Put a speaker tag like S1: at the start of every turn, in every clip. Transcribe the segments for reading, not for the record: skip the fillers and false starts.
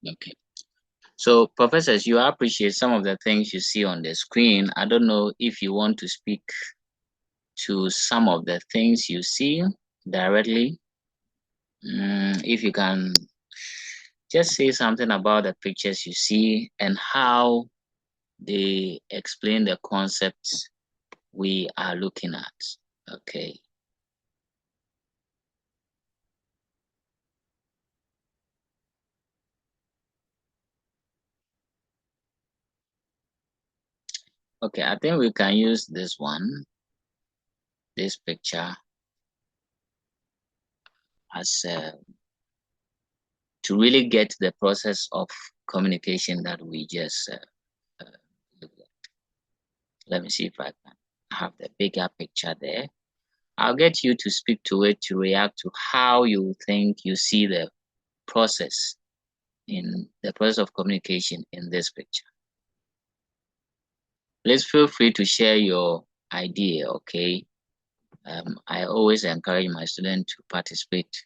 S1: Okay. So, professors, you appreciate some of the things you see on the screen. I don't know if you want to speak to some of the things you see directly. If you can just say something about the pictures you see and how they explain the concepts we are looking at. Okay. Okay, I think we can use this one, this picture, as to really get the process of communication that we just looked at. Let me see if I can have the bigger picture there. I'll get you to speak to it, to react to how you think you see the process in the process of communication in this picture. Please feel free to share your idea, okay? I always encourage my students to participate.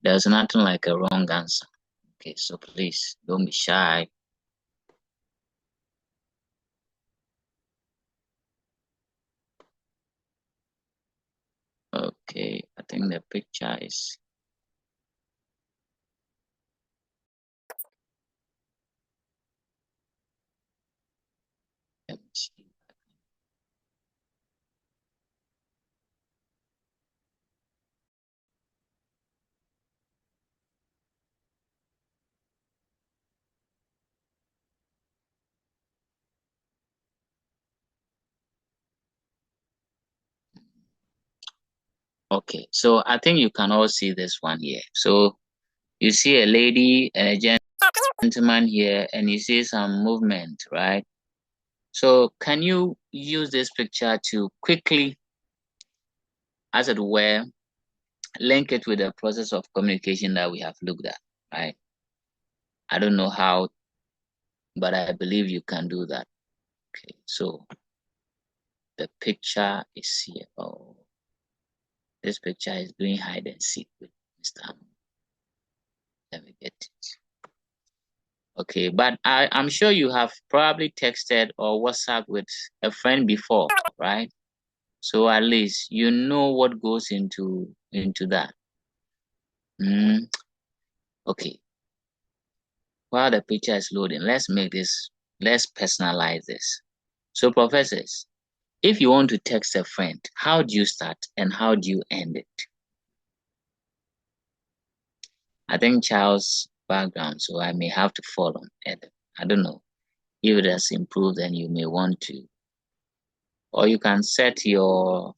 S1: There's nothing like a wrong answer. Okay, so please don't be shy. Okay, I think the picture is. Let me see. Okay, so I think you can all see this one here. So you see a lady and a gentleman here, and you see some movement, right? So can you use this picture to quickly, as it were, link it with the process of communication that we have looked at, right? I don't know how, but I believe you can do that. Okay, so the picture is here. Oh, this picture is doing hide and seek with Mr. Let me get it. Okay, but I'm sure you have probably texted or WhatsApp with a friend before, right? So at least you know what goes into that. Okay. While the picture is loading, let's personalize this. So professors, if you want to text a friend, how do you start and how do you end it? I think Charles' background, so I may have to follow it. I don't know if it has improved, then you may want to, or you can set your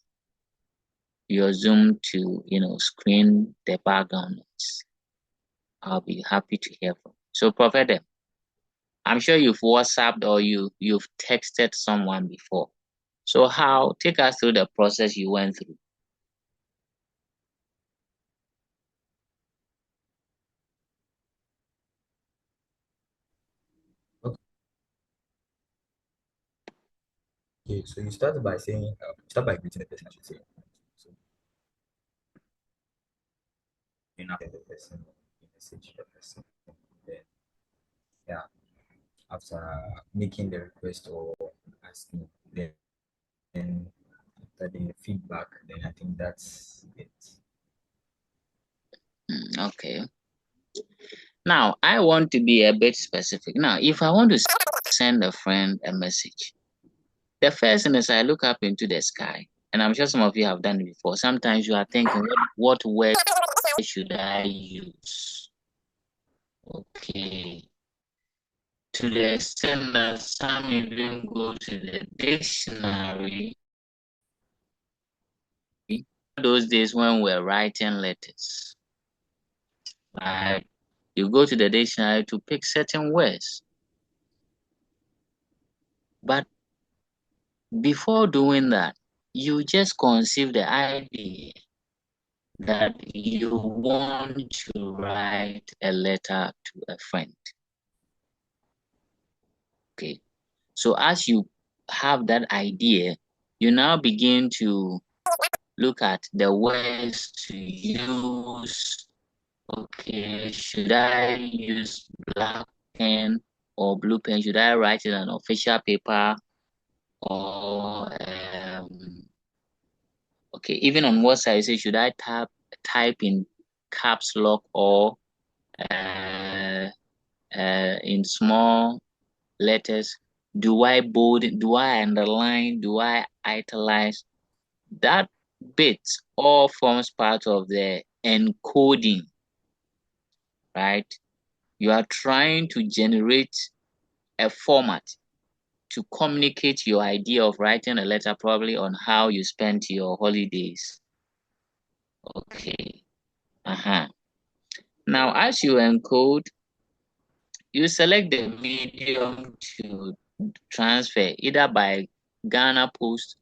S1: Zoom to screen the background noise. I'll be happy to hear from you. So Professor, I'm sure you've WhatsApped or you've texted someone before. So take us through the process you went through.
S2: Okay, so you start by saying, start by greeting the person, I should say. So you now tell the person, you message the person. Then, yeah, after making the request or asking, then after the feedback, then I think that's it.
S1: Okay. Now, I want to be a bit specific. Now, if I want to send a friend a message, the first thing is I look up into the sky, and I'm sure some of you have done it before. Sometimes you are thinking, what word should I use? Okay. To the extent that some even go to the dictionary. Those days when we're writing letters, right? You go to the dictionary to pick certain words. But before doing that, you just conceive the idea that you want to write a letter to a friend. Okay. So as you have that idea, you now begin to look at the words to use. Okay. Okay, should I use black pen or blue pen? Should I write it on official paper or okay, even on WhatsApp, you say should I type in caps lock or uh, in small letters? Do I bold? Do I underline? Do I italize? That bit all forms part of the encoding, right? You are trying to generate a format to communicate your idea of writing a letter, probably on how you spent your holidays. Okay. Now, as you encode, you select the medium to transfer either by Ghana Post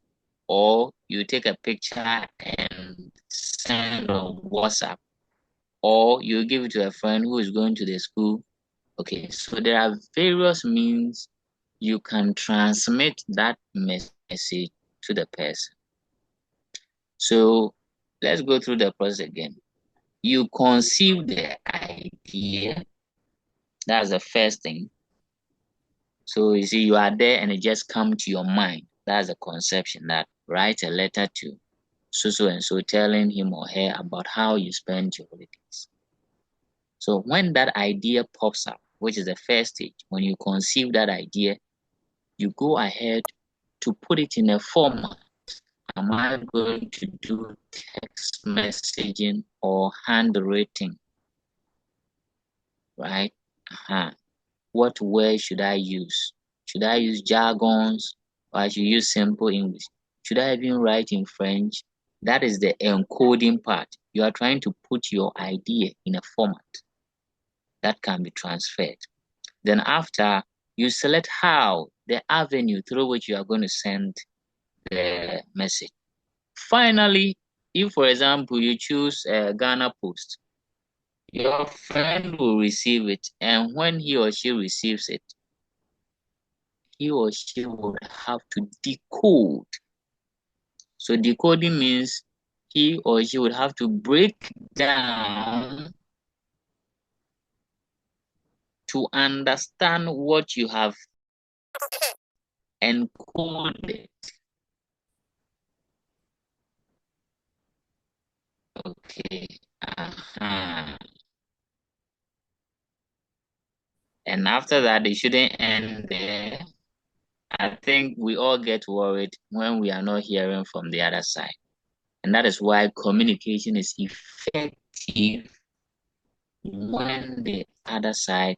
S1: or you take a picture and send on WhatsApp or you give it to a friend who is going to the school. Okay, so there are various means you can transmit that message to the person. So let's go through the process again. You conceive the idea. That's the first thing. So you see, you are there and it just come to your mind. That's the conception, that write a letter to so and so telling him or her about how you spent your holidays. So when that idea pops up, which is the first stage, when you conceive that idea, you go ahead to put it in a format. Am I going to do text messaging or handwriting? Right? What word should I use? Should I use jargons or I should use simple English? Should I even write in French? That is the encoding part. You are trying to put your idea in a format that can be transferred. Then after, you select how, the avenue through which you are going to send the message. Finally, if for example you choose Ghana Post, your friend will receive it, and when he or she receives it, he or she would have to decode. So decoding means he or she would have to break down to understand what you have encoded. Okay. And after that, it shouldn't end there. I think we all get worried when we are not hearing from the other side. And that is why communication is effective when the other side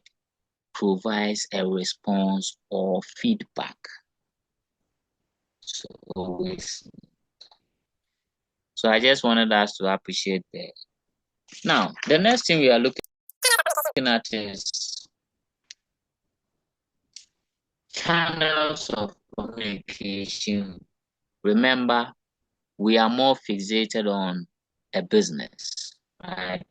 S1: provides a response or feedback. So always. So I just wanted us to appreciate that. Now, the next thing we are looking at is channels of communication. Remember, we are more fixated on a business, right?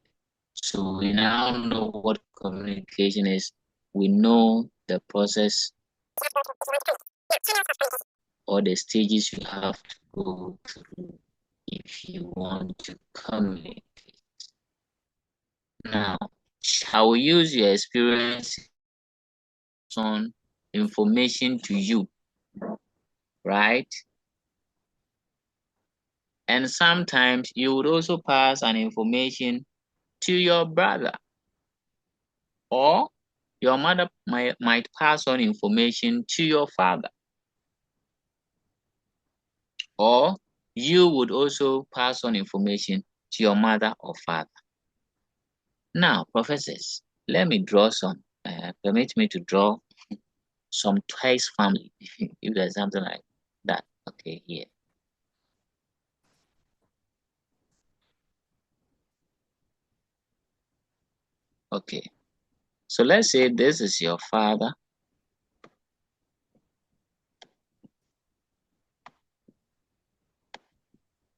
S1: So we now know what communication is. We know the process or the stages you have to go through if you want to communicate. Now, I will use your experience on information to you, right? And sometimes you would also pass an information to your brother, or your mother might pass on information to your father, or you would also pass on information to your mother or father. Now, professors, let me draw some, permit me to draw some twice family, if there's something like that. Okay, here. Okay, so let's say this is your father,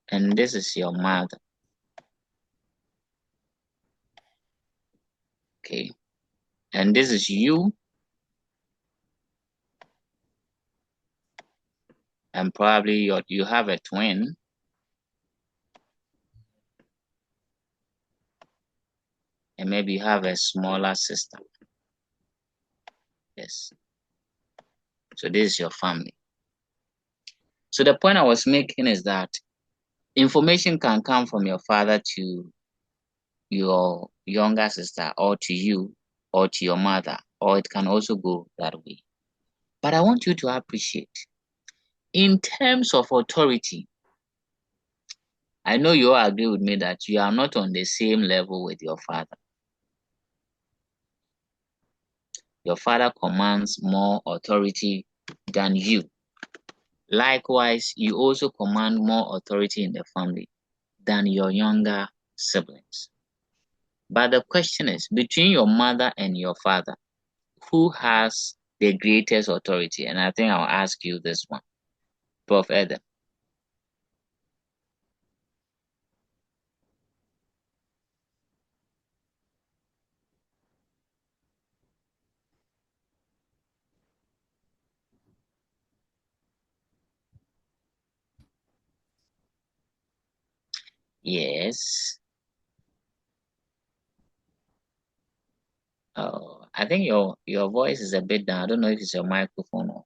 S1: and this is your mother. Okay, and this is you, and probably you have a twin, and maybe you have a smaller sister. Yes. So this is your family. So the point I was making is that information can come from your father to your younger sister, or to you, or to your mother, or it can also go that way. But I want you to appreciate, in terms of authority, I know you all agree with me that you are not on the same level with your father. Your father commands more authority than you. Likewise, you also command more authority in the family than your younger siblings. But the question is, between your mother and your father, who has the greatest authority? And I think I'll ask you this one, Prof. Adam. Yes. Oh, I think your voice is a bit down. I don't know if it's your microphone or.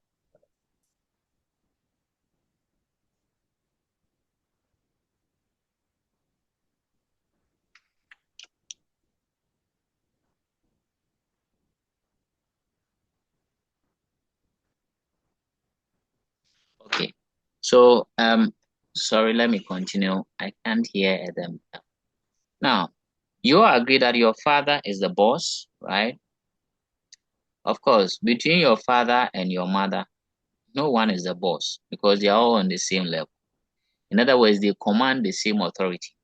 S1: Okay. So sorry, let me continue. I can't hear them. Now, you all agree that your father is the boss, right? Of course, between your father and your mother, no one is the boss because they are all on the same level. In other words, they command the same authority,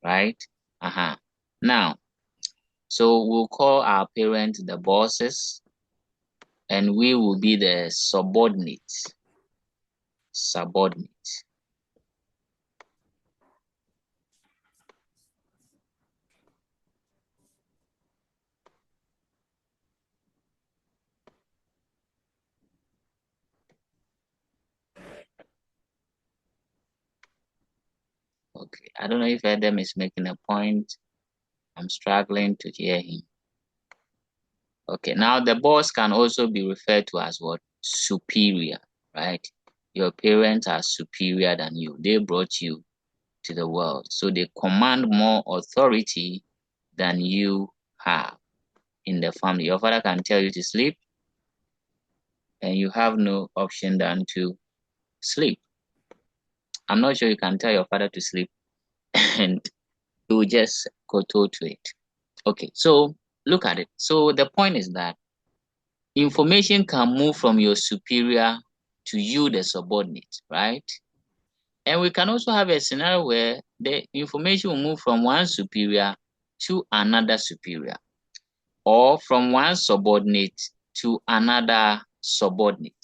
S1: right? Uh-huh. Now, so we'll call our parents the bosses, and we will be the subordinates. Subordinates. Okay. I don't know if Adam is making a point. I'm struggling to hear him. Okay. Now, the boss can also be referred to as what? Superior, right? Your parents are superior than you. They brought you to the world. So they command more authority than you have in the family. Your father can tell you to sleep, and you have no option than to sleep. I'm not sure you can tell your father to sleep and he will just go to it. Okay, so look at it. So the point is that information can move from your superior to you, the subordinate, right? And we can also have a scenario where the information will move from one superior to another superior, or from one subordinate to another subordinate.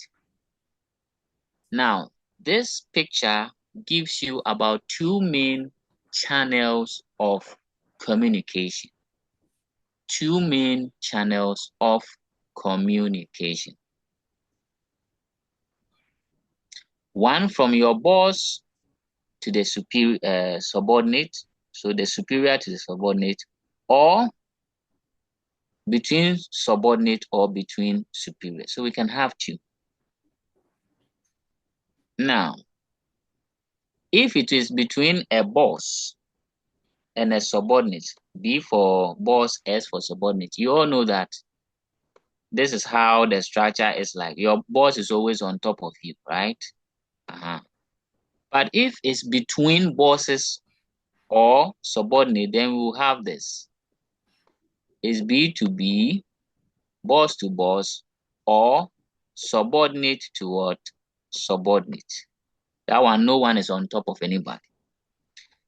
S1: Now, this picture gives you about two main channels of communication. Two main channels of communication. One from your boss to the superior subordinate, so the superior to the subordinate, or between subordinate or between superior. So we can have two. Now, if it is between a boss and a subordinate, B for boss, S for subordinate, you all know that this is how the structure is like. Your boss is always on top of you, right? Uh-huh. But if it's between bosses or subordinate, then we will have this. It's B to B, boss to boss, or subordinate to what? Subordinate. That one, no one is on top of anybody.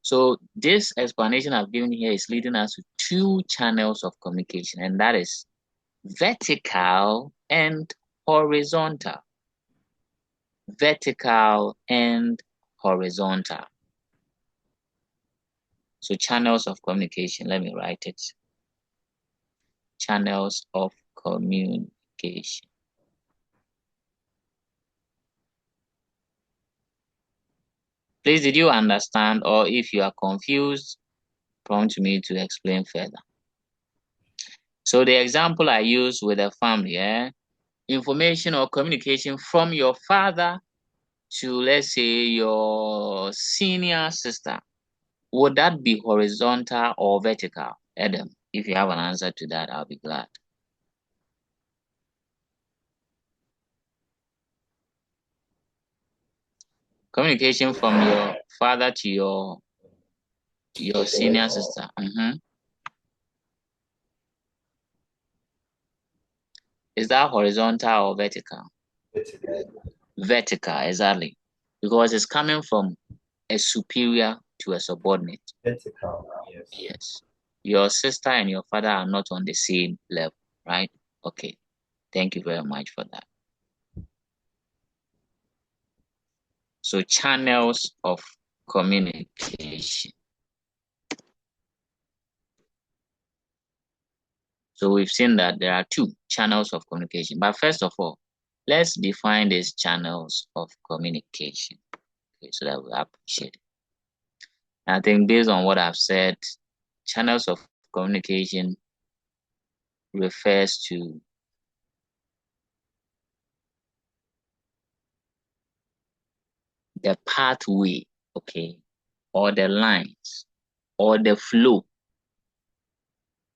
S1: So this explanation I've given here is leading us to two channels of communication, and that is vertical and horizontal. Vertical and horizontal. So channels of communication, let me write it. Channels of communication. Please, did you understand, or if you are confused, prompt me to explain further. So the example I use with a family, information or communication from your father to, let's say, your senior sister, would that be horizontal or vertical? Adam, if you have an answer to that, I'll be glad. Communication from your father to your senior sister. Is that horizontal or vertical? Vertical, exactly. Because it's coming from a superior to a subordinate.
S2: Vertical, yes.
S1: Yes. Your sister and your father are not on the same level, right? Okay. Thank you very much for that. So channels of communication. So we've seen that there are two channels of communication. But first of all, let's define these channels of communication, okay, so that we appreciate it. I think based on what I've said, channels of communication refers to the pathway, okay, or the lines, or the flow,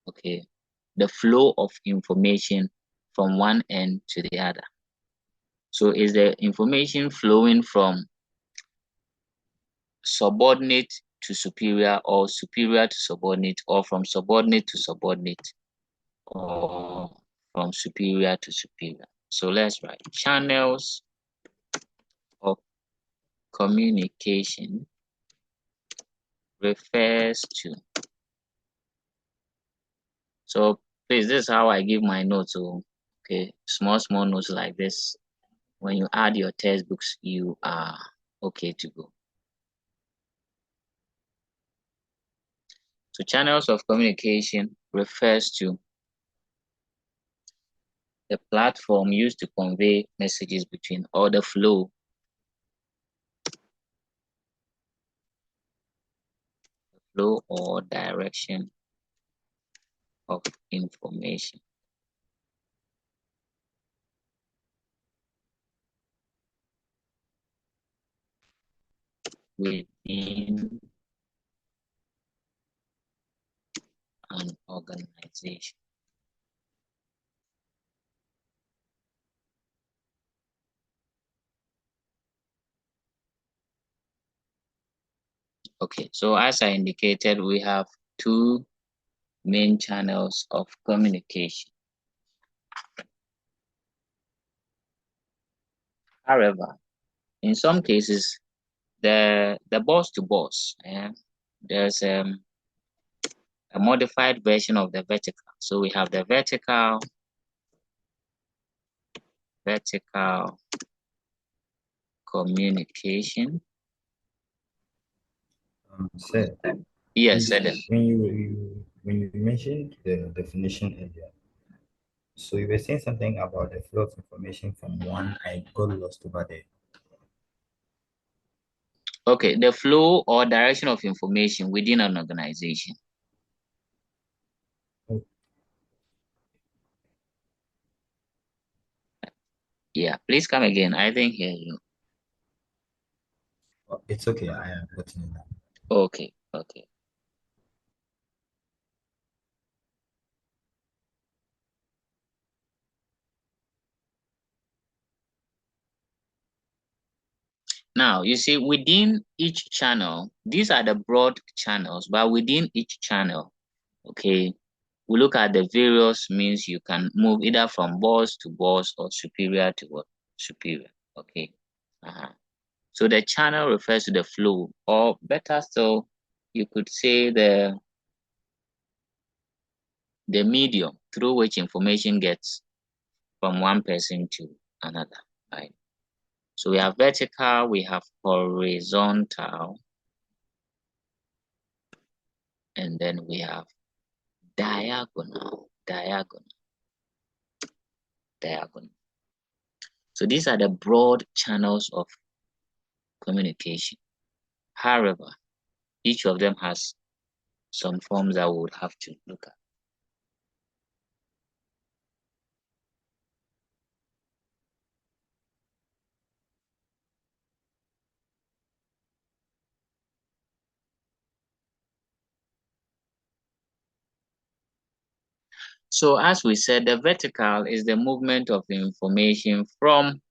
S1: okay, the flow of information from one end to the other. So is the information flowing from subordinate to superior, or superior to subordinate, or from subordinate to subordinate, or from superior to superior? So let's write channels of communication refers to. So please, this is how I give my notes. So, okay, small notes like this. When you add your textbooks, you are okay to go. So channels of communication refers to the platform used to convey messages between, or the flow or direction of information within an organization. Okay, so as I indicated, we have two main channels of communication. However, in some cases, the boss to boss, there's a modified version of the vertical. So we have the vertical communication.
S2: Sir,
S1: Yes,
S2: please,
S1: Adam.
S2: when you mentioned the definition earlier, so you were saying something about the flow of information from one. I got lost over there.
S1: Okay, the flow or direction of information within an organization.
S2: Oh,
S1: Yeah, please come again. I didn't hear you.
S2: it's okay. I am getting it now.
S1: Okay, okay. Now, you see, within each channel, these are the broad channels, but within each channel, okay, we look at the various means you can move either from boss to boss or superior to what? Superior, okay. So the channel refers to the flow, or better still, you could say the medium through which information gets from one person to another, right? So we have vertical, we have horizontal, and then we have diagonal. So these are the broad channels of communication. However, each of them has some forms that we would have to look at. So as we said, the vertical is the movement of information from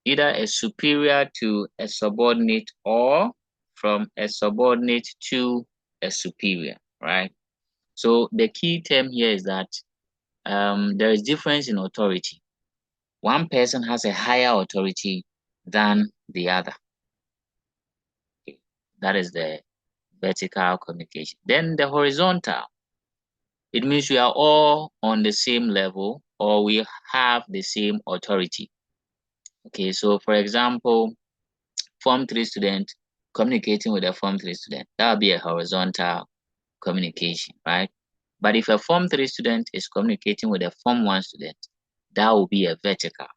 S1: either a superior to a subordinate or from a subordinate to a superior, right? So the key term here is that there is difference in authority. One person has a higher authority than the other. Okay. That is the vertical communication. Then the horizontal, it means we are all on the same level or we have the same authority. Okay, so for example, Form 3 student communicating with a Form 3 student, that would be a horizontal communication, right? But if a Form 3 student is communicating with a Form 1 student, that will be a vertical.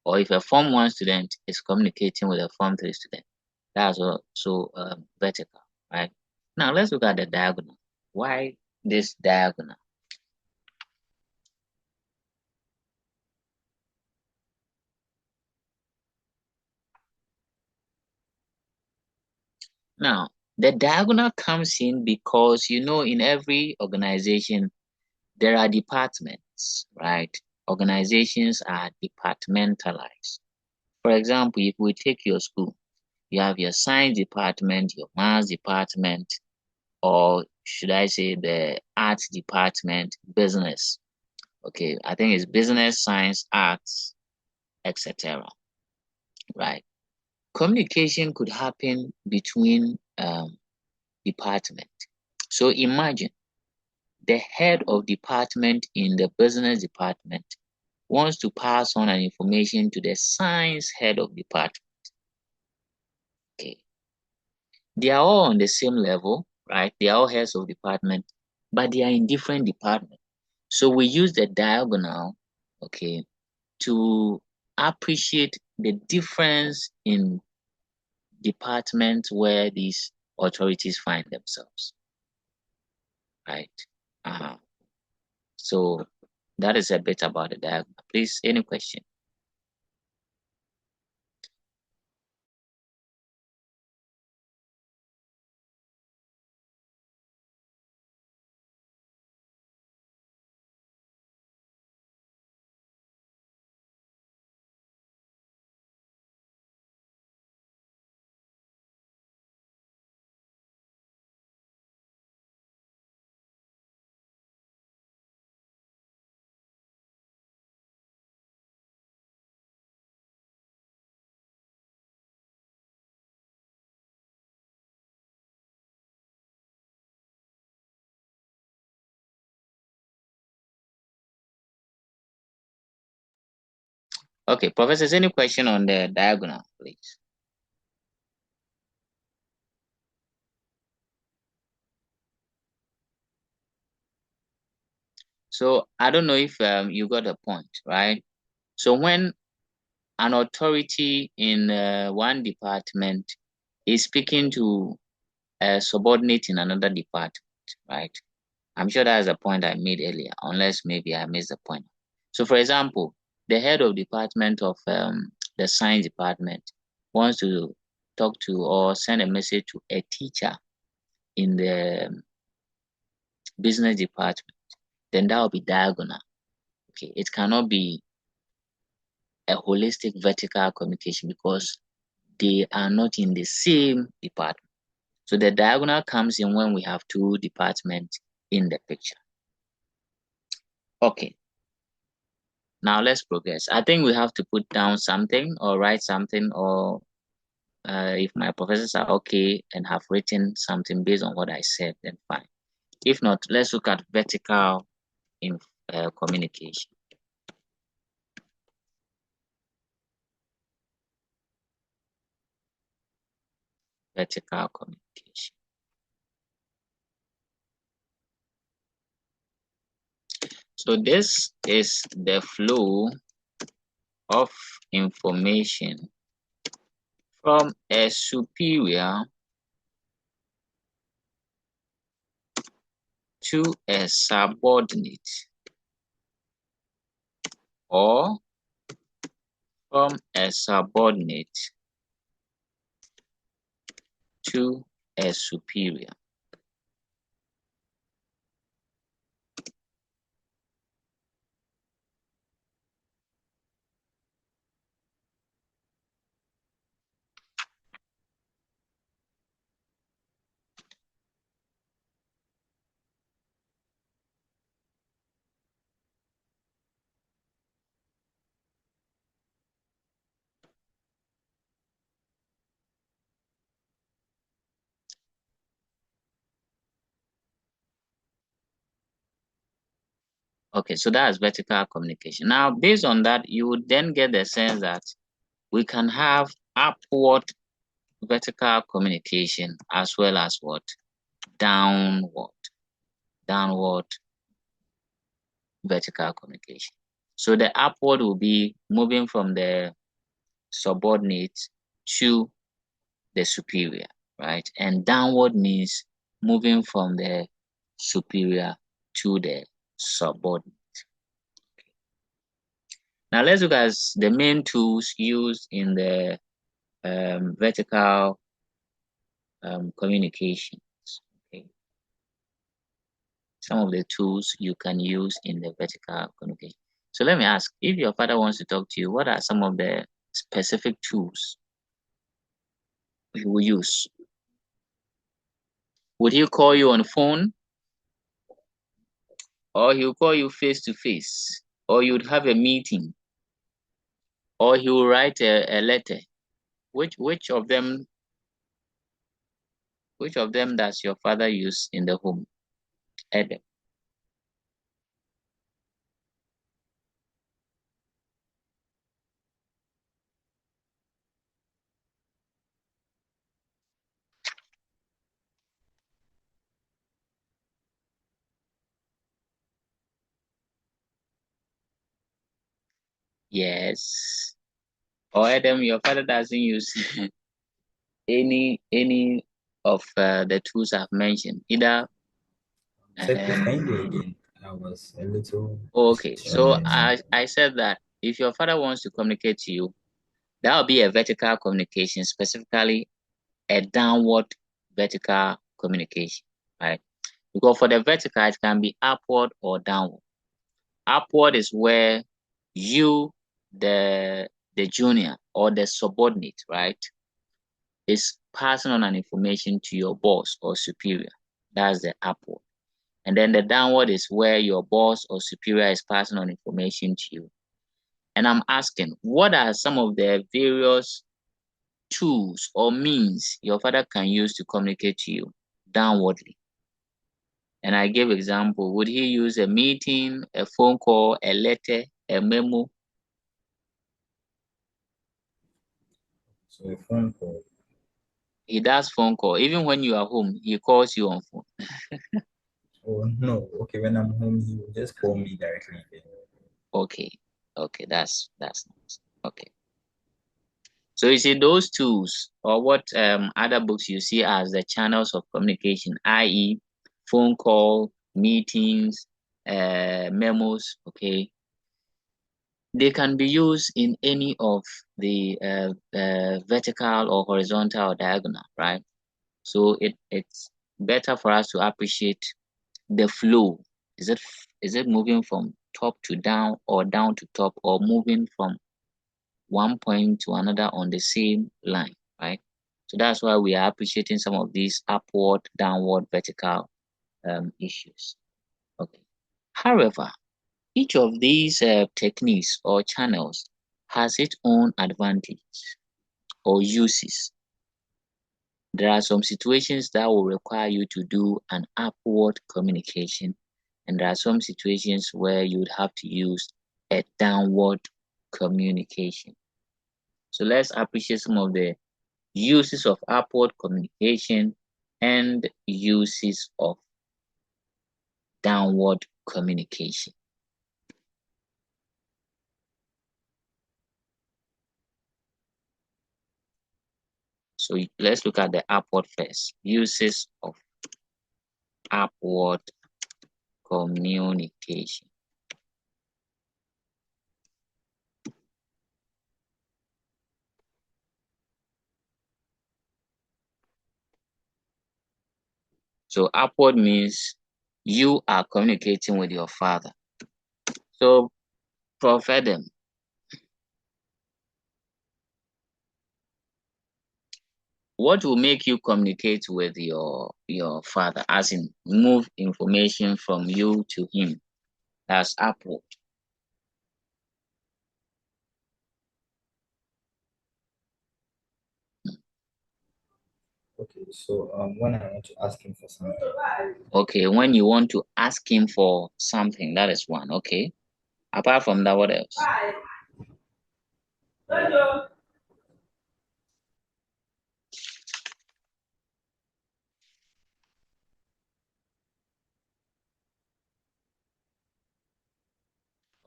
S1: Or if a Form 1 student is communicating with a Form 3 student, that's also vertical, right? Now let's look at the diagonal. Why this diagonal? Now, the diagonal comes in because, in every organization, there are departments, right? Organizations are departmentalized. For example, if we take your school, you have your science department, your maths department, or should I say the arts department, business. Okay, I think it's business, science, arts, etc. Right? Communication could happen between department. So imagine the head of department in the business department wants to pass on an information to the science head of department. Okay. They are all on the same level, right? They are all heads of department, but they are in different departments. So we use the diagonal, okay, to appreciate the difference in departments where these authorities find themselves, right? Uh-huh. So that is a bit about the diagonal. Please, any question? Okay, professors, any question on the diagonal, please? So I don't know if you got a point, right? So when an authority in one department is speaking to a subordinate in another department, right? I'm sure that's a point I made earlier, unless maybe I missed the point. So, for example, the head of department of the science department wants to talk to or send a message to a teacher in the business department, then that will be diagonal. Okay, it cannot be a holistic vertical communication because they are not in the same department. So the diagonal comes in when we have two departments in the picture. Okay, now let's progress. I think we have to put down something or write something, or if my professors are okay and have written something based on what I said, then fine. If not, let's look at vertical in communication. Vertical communication. So this is the flow of information from a superior to a subordinate, or from a subordinate to a superior. Okay, so that's vertical communication. Now, based on that, you would then get the sense that we can have upward vertical communication as well as what? Downward vertical communication. So the upward will be moving from the subordinate to the superior, right? And downward means moving from the superior to the subordinate. Now let's look at the main tools used in the vertical communications. Okay, some of the tools you can use in the vertical communication. So let me ask, if your father wants to talk to you, what are some of the specific tools he will use? Would he call you on phone, or he'll call you face to face, or you'd have a meeting, or he will write a letter? Which of them does your father use in the home? Adam. Yes. Or Adam, your father doesn't use any of the tools I've mentioned. Either.
S2: So
S1: uh
S2: please, can you do again? I was a little
S1: Okay, so
S2: disjointed.
S1: I said that if your father wants to communicate to you, that will be a vertical communication, specifically a downward vertical communication, right? Because for the vertical, it can be upward or downward. Upward is where you, the junior or the subordinate, right, is passing on an information to your boss or superior. That's the upward. And then the downward is where your boss or superior is passing on information to you. And I'm asking, what are some of the various tools or means your father can use to communicate to you downwardly? And I gave example. Would he use a meeting, a phone call, a letter, a memo?
S2: So a phone call.
S1: He does phone call. Even when you are home, he calls you on phone.
S2: Oh no. Okay, when I'm home, he will just call me directly.
S1: Okay. Okay, that's nice. Okay. So you see those tools or what other books you see as the channels of communication, i.e. phone call, meetings, memos, okay, they can be used in any of the vertical or horizontal or diagonal, right? So it's better for us to appreciate the flow. Is it moving from top to down or down to top or moving from one point to another on the same line, right? So that's why we are appreciating some of these upward, downward, vertical issues. Okay. However, each of these techniques or channels has its own advantage or uses. There are some situations that will require you to do an upward communication, and there are some situations where you would have to use a downward communication. So let's appreciate some of the uses of upward communication and uses of downward communication. So let's look at the upward first. Uses of upward communication. So upward means you are communicating with your father. So Prof. Adam, what will make you communicate with your father, as in move information from you to him? That's upward.
S2: Okay, So when I want to ask him for something.
S1: Okay, when you want to ask him for something, that is one. Okay. Apart from that, what else?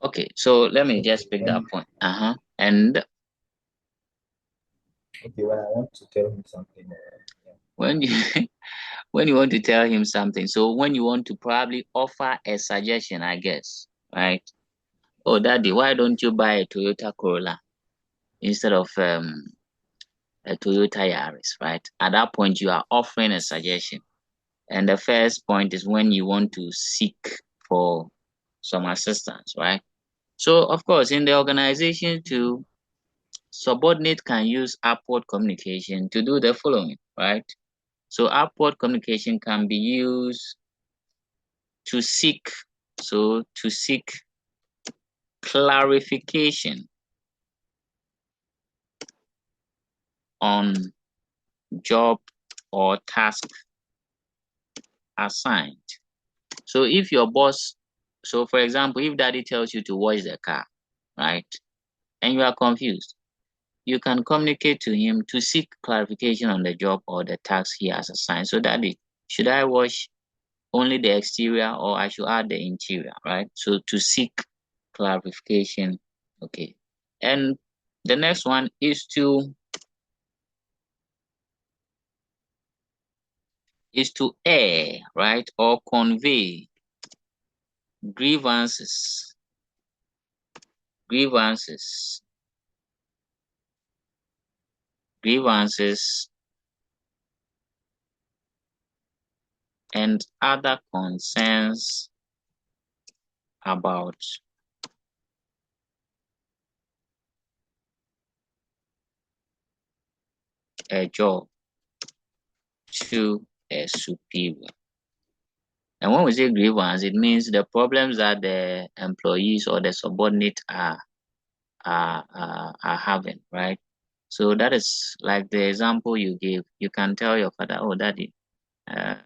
S1: Okay, so let me
S2: Okay,
S1: just pick that point. And
S2: okay, when I want to tell him something, yeah.
S1: when you when you want to tell him something, so when you want to probably offer a suggestion, I guess, right? Oh, Daddy, why don't you buy a Toyota Corolla instead of a Toyota Yaris, right? At that point, you are offering a suggestion. And the first point is when you want to seek for some assistance, right? So, of course, in the organization too, subordinate can use upward communication to do the following, right? So, upward communication can be used to seek, to seek clarification on job or task assigned. So, if your boss, so for example, if daddy tells you to wash the car, right, and you are confused, you can communicate to him to seek clarification on the job or the task he has assigned. So, daddy, should I wash only the exterior or I should add the interior, right? So to seek clarification. Okay. And the next one is to air, right? Or convey grievances, grievances, grievances, and other concerns about a job to a superior. And when we say grievance, it means the problems that the employees or the subordinate are having, right? So that is like the example you gave. You can tell your father, "Oh, daddy,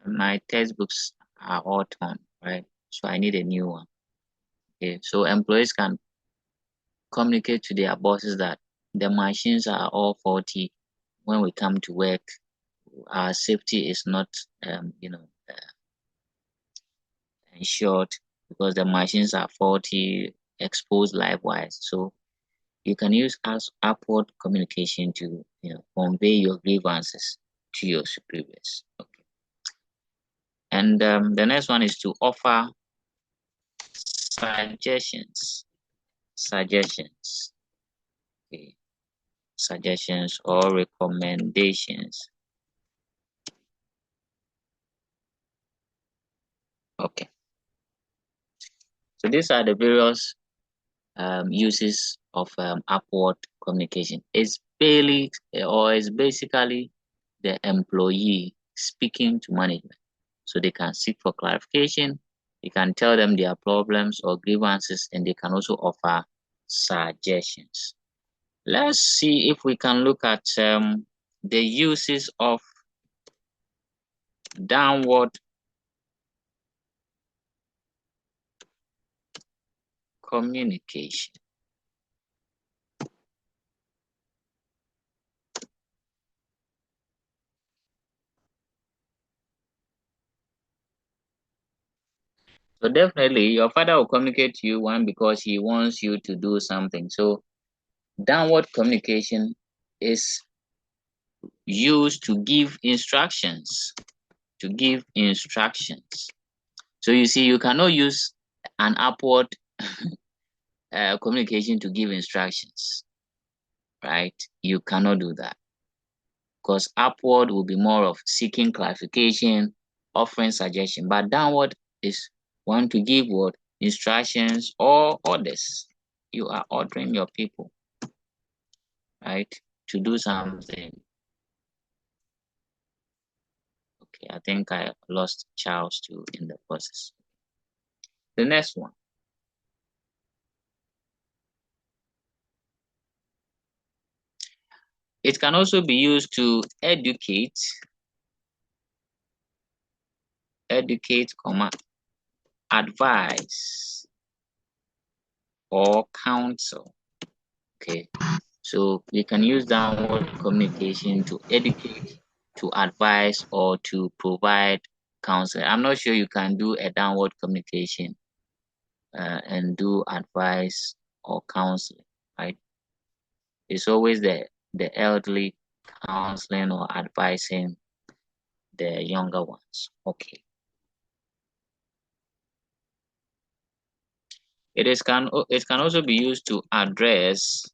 S1: my textbooks are all torn, right? So I need a new one." Okay, so employees can communicate to their bosses that the machines are all faulty. When we come to work, our safety is not, ensured because the machines are faulty, exposed likewise. So you can use as upward communication to convey your grievances to your superiors. Okay. And the next one is to offer suggestions. Suggestions. Okay. Suggestions or recommendations. Okay. So these are the various uses of upward communication. It's basically the employee speaking to management. So they can seek for clarification, they can tell them their problems or grievances, and they can also offer suggestions. Let's see if we can look at the uses of downward communication. So definitely your father will communicate to you, one, because he wants you to do something. So downward communication is used to give instructions. To give instructions. So you see, you cannot use an upward communication to give instructions, right? You cannot do that because upward will be more of seeking clarification, offering suggestion, but downward is want to give what instructions or orders. You are ordering your people, right, to do something. Okay, I think I lost Charles too in the process. The next one. It can also be used to educate educate, comma, advise or counsel. Okay, so we can use downward communication to educate, to advise, or to provide counsel. I'm not sure you can do a downward communication and do advice or counseling, right? It's always the elderly counseling or advising the younger ones. Okay. It can also be used to address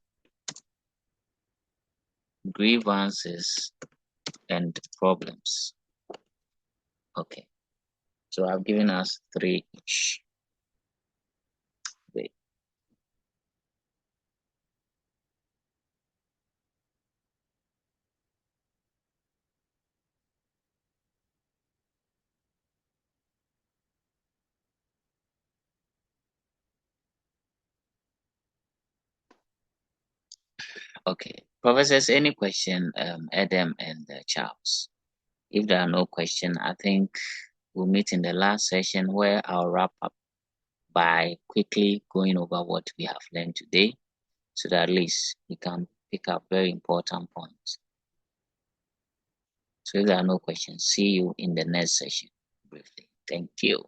S1: grievances and problems. Okay. So I've given us three each. Wait. Okay. Professors, any question, Adam and Charles? If there are no questions, I think we'll meet in the last session where I'll wrap up by quickly going over what we have learned today so that at least we can pick up very important points. So if there are no questions, see you in the next session briefly. Thank you.